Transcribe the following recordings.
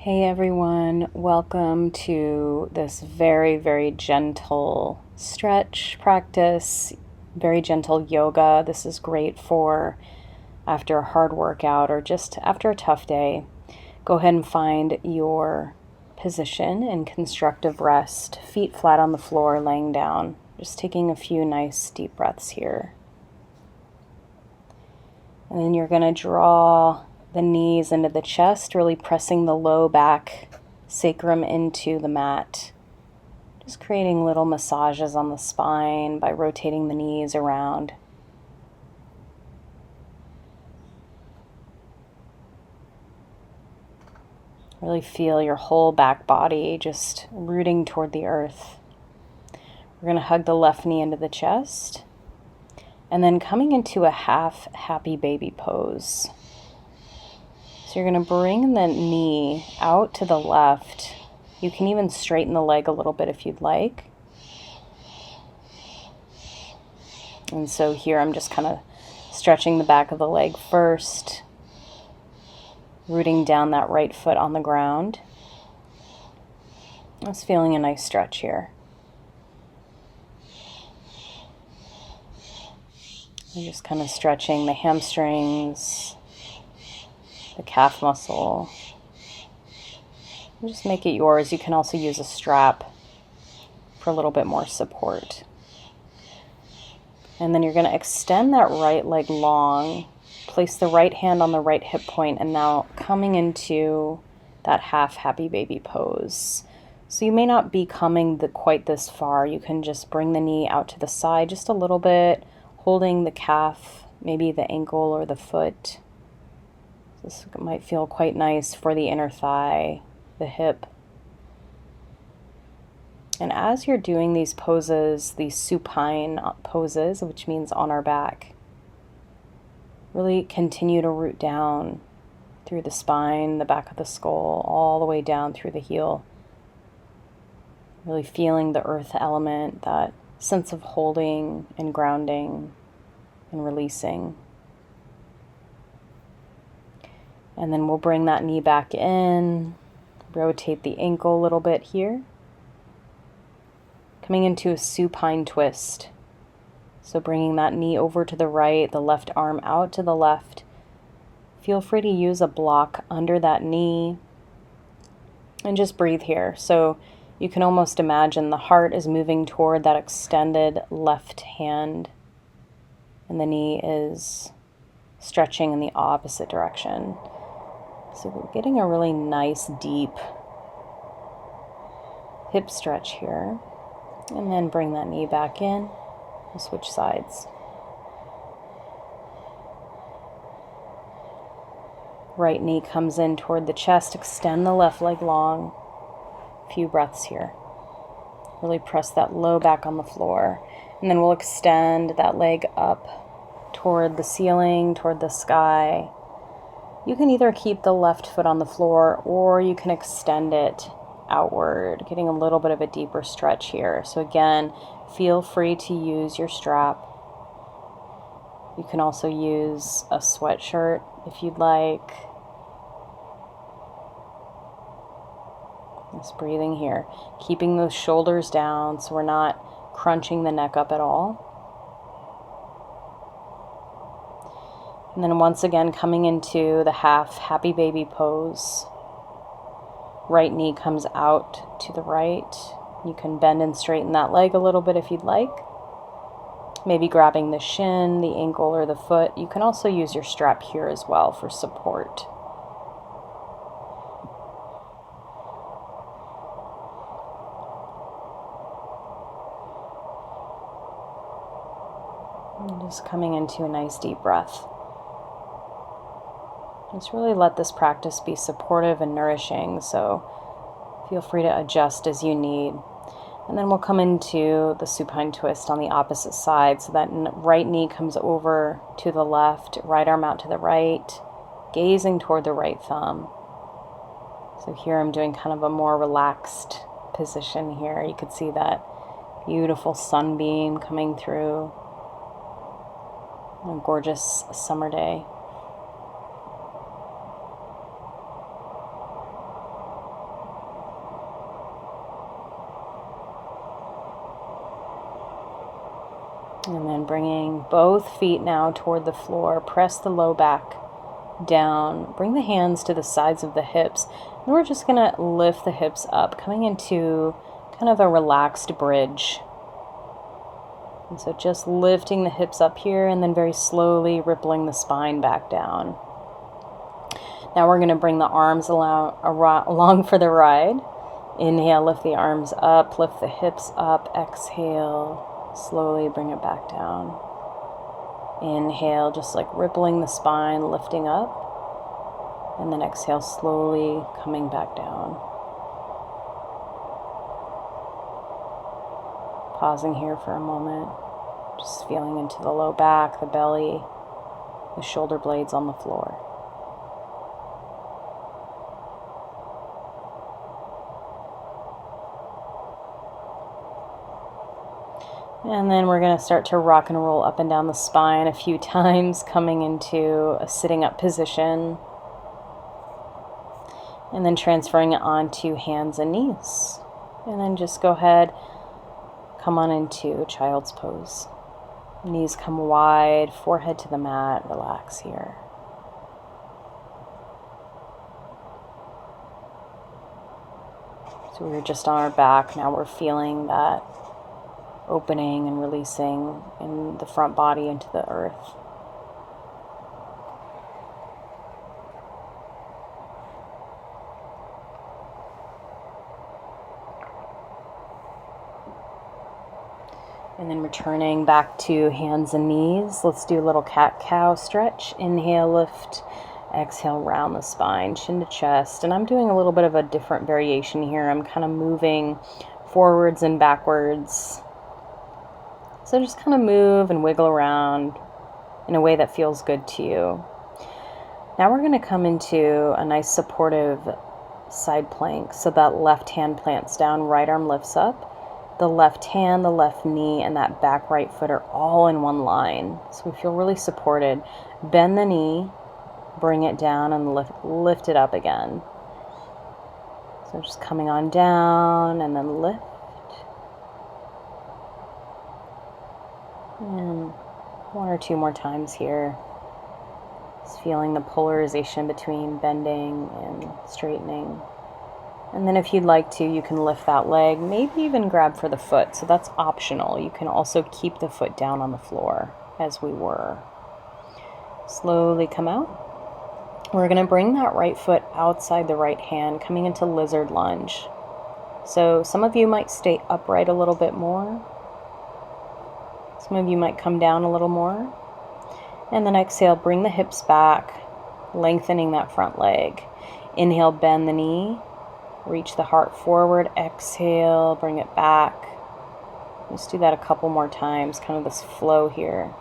Hey everyone, welcome to this very, very gentle stretch practice, very gentle yoga. This is great for after a hard workout or just after a tough day. Go ahead and find your position in constructive rest, feet flat on the floor, laying down. Just taking a few nice deep breaths here. And then you're going to draw the knees into the chest, really pressing the low back sacrum into the mat. Just creating little massages on the spine by rotating the knees around. Really feel your whole back body just rooting toward the earth. We're going to hug the left knee into the chest. And then coming into a half happy baby pose. So you're going to bring the knee out to the left. You can even straighten the leg a little bit if you'd like. And so here I'm just kind of stretching the back of the leg first, rooting down that right foot on the ground. I was feeling a nice stretch here. I'm just kind of stretching the hamstrings, the calf muscle. Just make it yours. You can also use a strap for a little bit more support. And then you're going to extend that right leg long, place the right hand on the right hip point, and now coming into that half happy baby pose. So you may not be coming quite this far. You can just bring the knee out to the side just a little bit, holding the calf, maybe the ankle or the foot. This might feel quite nice for the inner thigh, the hip. And as you're doing these poses, these supine poses, which means on our back, really continue to root down through the spine, the back of the skull, all the way down through the heel. Really feeling the earth element, that sense of holding and grounding and releasing. And then we'll bring that knee back in, rotate the ankle a little bit here. Coming into a supine twist. So bringing that knee over to the right, the left arm out to the left. Feel free to use a block under that knee and just breathe here. So you can almost imagine the heart is moving toward that extended left hand and the knee is stretching in the opposite direction. So we're getting a really nice deep hip stretch here. And then bring that knee back in. We'll switch sides. Right knee comes in toward the chest. Extend the left leg long. A few breaths here. Really press that low back on the floor. And then we'll extend that leg up toward the ceiling, toward the sky. You can either keep the left foot on the floor or you can extend it outward, getting a little bit of a deeper stretch here. So again, feel free to use your strap. You can also use a sweatshirt if you'd like. Just breathing here, keeping those shoulders down so we're not crunching the neck up at all. And then once again, coming into the half happy baby pose. Right knee comes out to the right. You can bend and straighten that leg a little bit if you'd like. Maybe grabbing the shin, the ankle, or the foot. You can also use your strap here as well for support. And just coming into a nice deep breath. Just really let this practice be supportive and nourishing, so feel free to adjust as you need. And then we'll come into the supine twist on the opposite side, so that right knee comes over to the left, right arm out to the right, gazing toward the right thumb. So here I'm doing kind of a more relaxed position here. You could see that beautiful sunbeam coming through on a gorgeous summer day. And then bringing both feet now toward the floor. Press the low back down. Bring the hands to the sides of the hips. And we're just going to lift the hips up, coming into kind of a relaxed bridge. And so just lifting the hips up here and then very slowly rippling the spine back down. Now we're going to bring the arms along for the ride. Inhale, lift the arms up, lift the hips up. Exhale, slowly bring it back down. Inhale, just like rippling the spine, lifting up. And then exhale, slowly coming back down. Pausing here for a moment. Just feeling into the low back, the belly, the shoulder blades on the floor. And then we're going to start to rock and roll up and down the spine a few times, coming into a sitting up position. And then transferring it onto hands and knees. And then just go ahead, come on into child's pose. Knees come wide, forehead to the mat, relax here. So we're just on our back, now we're feeling that opening and releasing in the front body into the earth. And then returning back to hands and knees. Let's do a little cat-cow stretch. Inhale, lift. Exhale, round the spine, chin to chest. And I'm doing a little bit of a different variation here. I'm kind of moving forwards and backwards. So just kind of move and wiggle around in a way that feels good to you. Now we're going to come into a nice supportive side plank. So that left hand plants down, right arm lifts up. The left hand, the left knee, and that back right foot are all in one line. So we feel really supported. Bend the knee, bring it down, and lift it up again. So just coming on down and then lift. And one or two more times here. Just feeling the polarization between bending and straightening. And then if you'd like to, you can lift that leg, maybe even grab for the foot. So that's optional. You can also keep the foot down on the floor as we were. Slowly come out. We're going to bring that right foot outside the right hand, coming into lizard lunge. So some of you might stay upright a little bit more. Some of you might come down a little more. And then exhale, bring the hips back, lengthening that front leg. Inhale, bend the knee, reach the heart forward. Exhale, bring it back. Just do that a couple more times, kind of this flow here.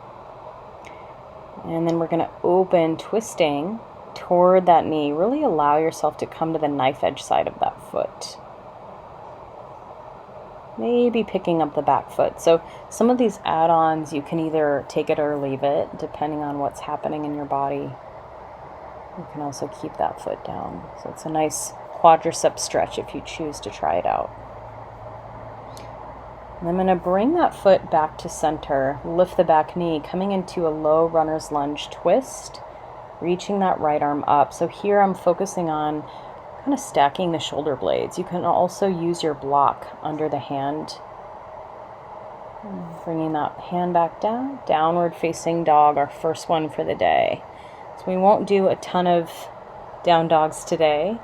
And then we're going to open, twisting toward that knee. Really allow yourself to come to the knife edge side of that foot. Maybe picking up the back foot. So some of these add-ons, you can either take it or leave it, depending on what's happening in your body. You can also keep that foot down. So it's a nice quadricep stretch if you choose to try it out. And I'm going to bring that foot back to center, lift the back knee, coming into a low runner's lunge twist, reaching that right arm up. So here I'm focusing on kind of stacking the shoulder blades. You can also use your block under the hand. Bringing that hand back down, downward facing dog, our first one for the day. So we won't do a ton of down dogs today.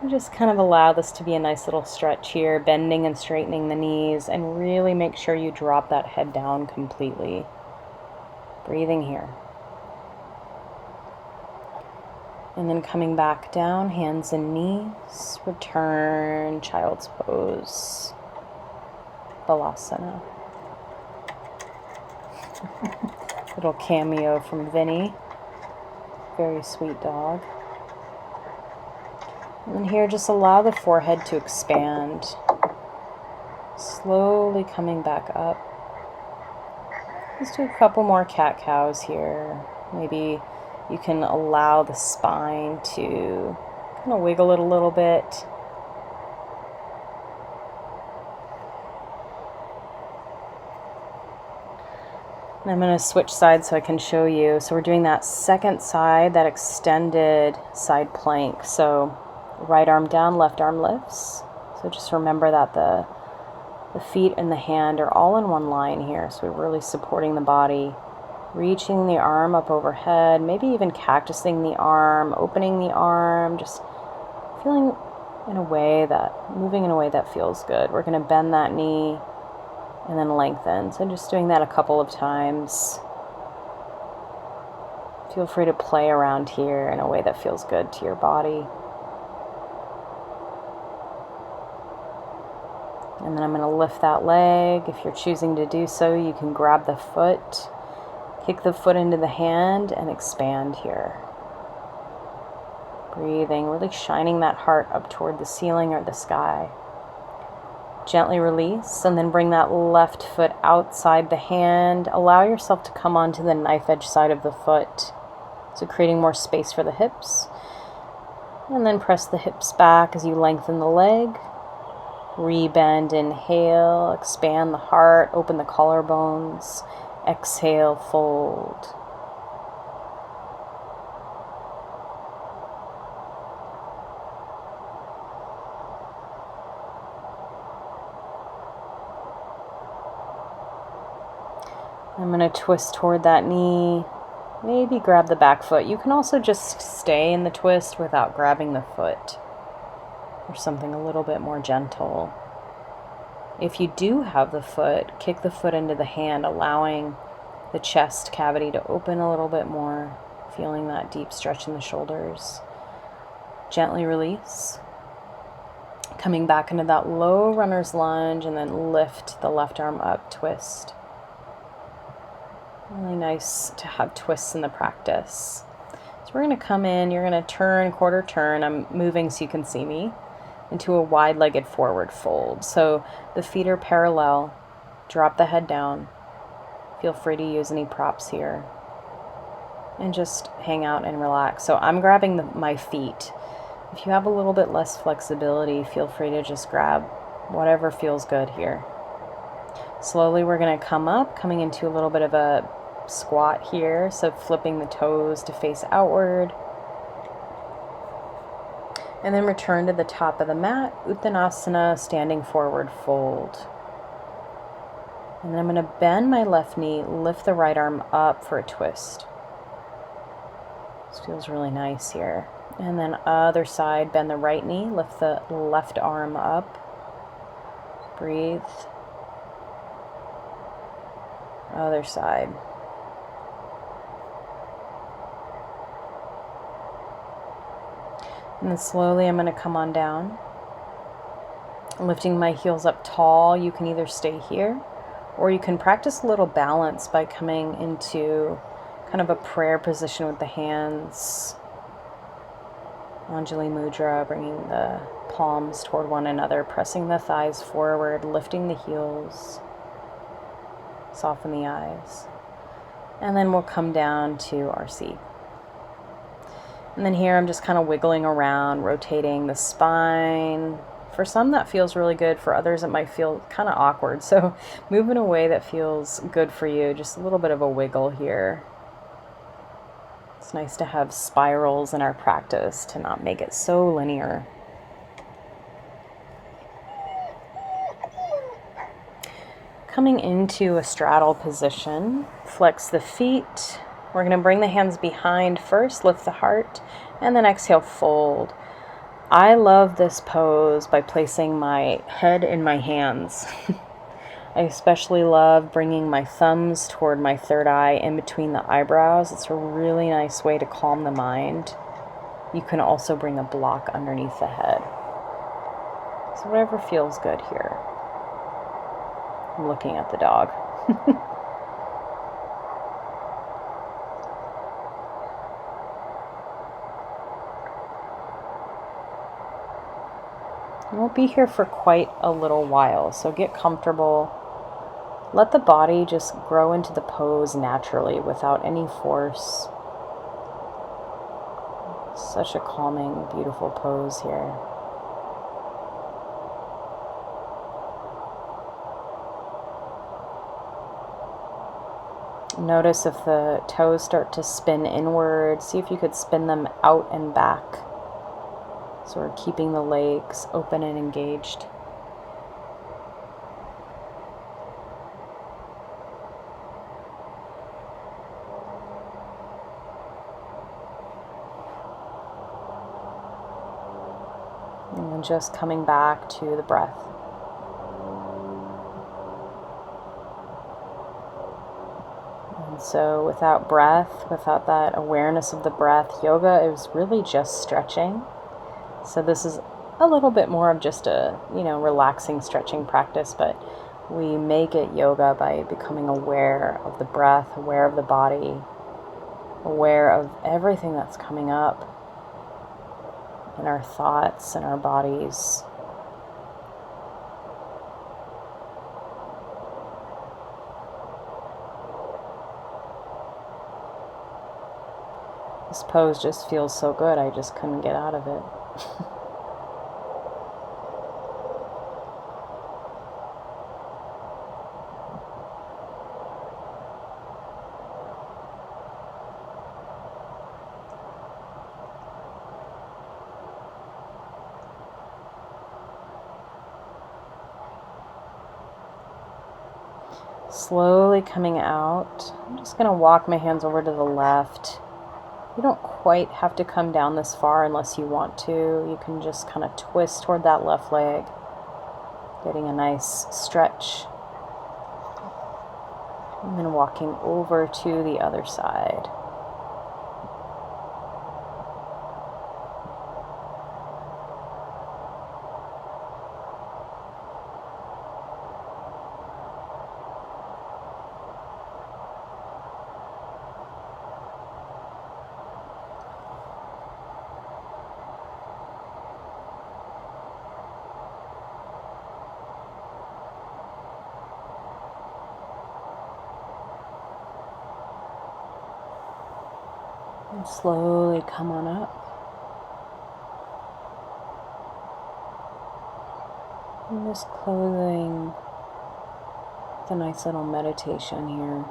We just kind of allow this to be a nice little stretch here, bending and straightening the knees, and really make sure you drop that head down completely. Breathing here. And then coming back down, hands and knees, return, child's pose, Balasana. Little cameo from Vinny, very sweet dog. And then here, just allow the forehead to expand, slowly coming back up. Let's do a couple more cat-cows here. Maybe you can allow the spine to kind of wiggle it a little bit. I'm going to switch sides so I can show you. So we're doing that second side, that extended side plank. So right arm down, left arm lifts. So just remember that the feet and the hand are all in one line here. So we're really supporting the body. Reaching the arm up overhead, maybe even cactusing the arm, opening the arm, just feeling moving in a way that feels good. We're going to bend that knee and then lengthen. So just doing that a couple of times. Feel free to play around here in a way that feels good to your body. And then I'm going to lift that leg. If you're choosing to do so, you can grab the foot, kick the foot into the hand, and expand here. Breathing, really shining that heart up toward the ceiling or the sky. Gently release, and then bring that left foot outside the hand. Allow yourself to come onto the knife edge side of the foot. So creating more space for the hips. And then press the hips back as you lengthen the leg. Rebend, inhale, expand the heart, open the collarbones. Exhale, fold. I'm going to twist toward that knee. Maybe grab the back foot. You can also just stay in the twist without grabbing the foot, or something a little bit more gentle. If you do have the foot, kick the foot into the hand, allowing the chest cavity to open a little bit more, feeling that deep stretch in the shoulders. Gently release. Coming back into that low runner's lunge, and then lift the left arm up, twist. Really nice to have twists in the practice. So we're going to come in, you're going to turn, quarter turn. I'm moving so you can see me, into a wide-legged forward fold. So the feet are parallel. Drop the head down. Feel free to use any props here. And just hang out and relax. So I'm grabbing my feet. If you have a little bit less flexibility, feel free to just grab whatever feels good here. Slowly we're going to come up, coming into a little bit of a squat here. So flipping the toes to face outward. And then return to the top of the mat, Uttanasana, standing forward fold. And then I'm going to bend my left knee, lift the right arm up for a twist. This feels really nice here. And then other side, bend the right knee, lift the left arm up. Breathe. Other side. And then slowly I'm going to come on down. Lifting my heels up tall. You can either stay here, or you can practice a little balance by coming into kind of a prayer position with the hands. Anjali Mudra, bringing the palms toward one another, pressing the thighs forward, lifting the heels. Soften the eyes. And then we'll come down to our seat. And then here I'm just kind of wiggling around, rotating the spine. For some that feels really good, for others it might feel kind of awkward. So move in a way that feels good for you, just a little bit of a wiggle here. It's nice to have spirals in our practice to not make it so linear. Coming into a straddle position, flex the feet. We're going to bring the hands behind first, lift the heart, and then exhale, fold. I love this pose by placing my head in my hands. I especially love bringing my thumbs toward my third eye in between the eyebrows. It's a really nice way to calm the mind. You can also bring a block underneath the head. So whatever feels good here. I'm looking at the dog. We'll be here for quite a little while, so get comfortable. Let the body just grow into the pose naturally without any force. Such a calming, beautiful pose here. Notice if the toes start to spin inward. See if you could spin them out and back. So we're keeping the legs open and engaged. And then just coming back to the breath. And so without breath, without that awareness of the breath, yoga is really just stretching. So this is a little bit more of just a, relaxing stretching practice, but we make it yoga by becoming aware of the breath, aware of the body, aware of everything that's coming up in our thoughts and our bodies. This pose just feels so good, I just couldn't get out of it. Slowly coming out, I'm just going to walk my hands over to the left. You don't quite have to come down this far unless you want to. You can just kind of twist toward that left leg, getting a nice stretch. And then walking over to the other side. And slowly come on up. And just closing with a nice little meditation here.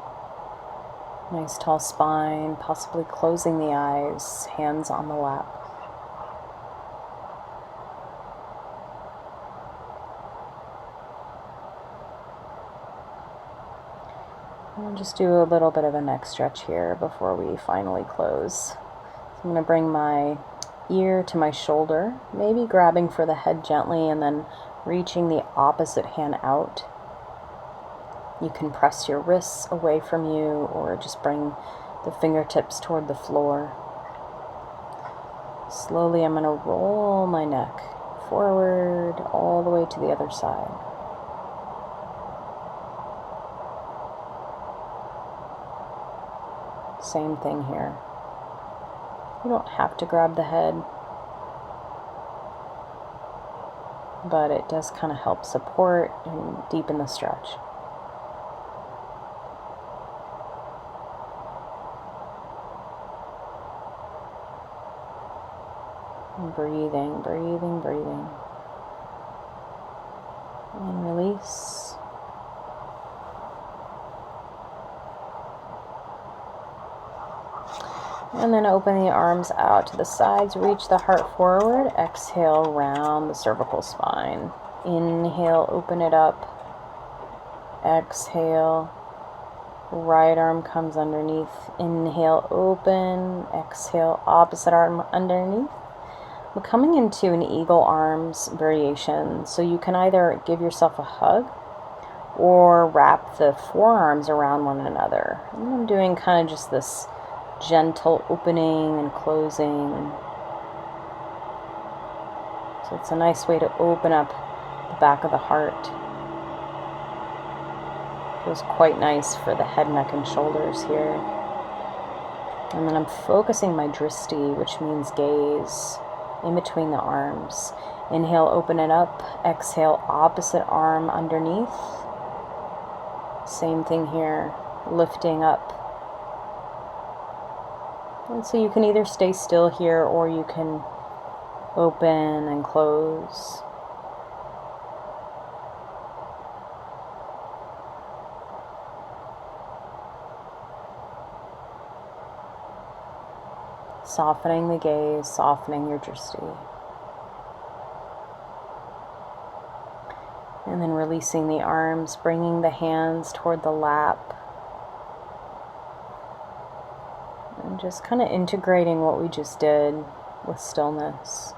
Nice tall spine, possibly closing the eyes, hands on the lap. I'll just do a little bit of a neck stretch here before we finally close. So I'm going to bring my ear to my shoulder, maybe grabbing for the head gently and then reaching the opposite hand out. You can press your wrists away from you or just bring the fingertips toward the floor. Slowly I'm going to roll my neck forward all the way to the other side. Same thing here. You don't have to grab the head, but it does kind of help support and deepen the stretch. And breathing, breathing, breathing. And release. And then open the arms out to the sides, reach the heart forward, exhale, round the cervical spine. Inhale, open it up. Exhale, right arm comes underneath. Inhale, open. Exhale, opposite arm underneath. We're coming into an eagle arms variation, so you can either give yourself a hug or wrap the forearms around one another. And I'm doing kind of just this gentle opening and closing. So it's a nice way to open up the back of the heart. Feels quite nice for the head, neck, and shoulders here. And then I'm focusing my drishti, which means gaze, in between the arms. Inhale, open it up. Exhale, opposite arm underneath. Same thing here, lifting up. And so you can either stay still here or you can open and close. Softening the gaze, softening your drishti. And then releasing the arms, bringing the hands toward the lap. And just kind of integrating what we just did with stillness.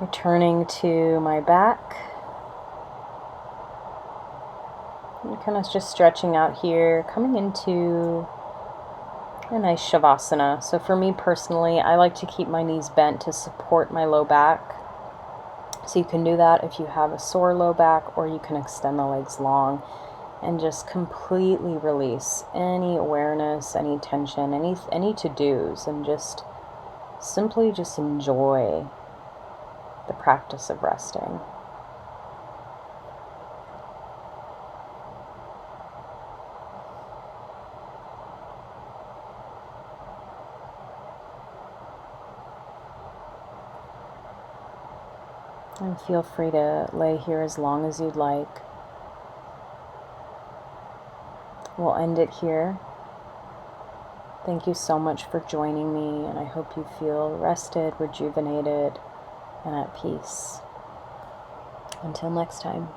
Returning to my back. And kind of just stretching out here, coming into a nice Shavasana. So for me personally, I like to keep my knees bent to support my low back. So you can do that if you have a sore low back, or you can extend the legs long and just completely release any awareness, any tension, any to-dos, and just simply just enjoy the practice of resting. And feel free to lay here as long as you'd like. We'll end it here. Thank you so much for joining me, and I hope you feel rested, rejuvenated, and at peace. Until next time.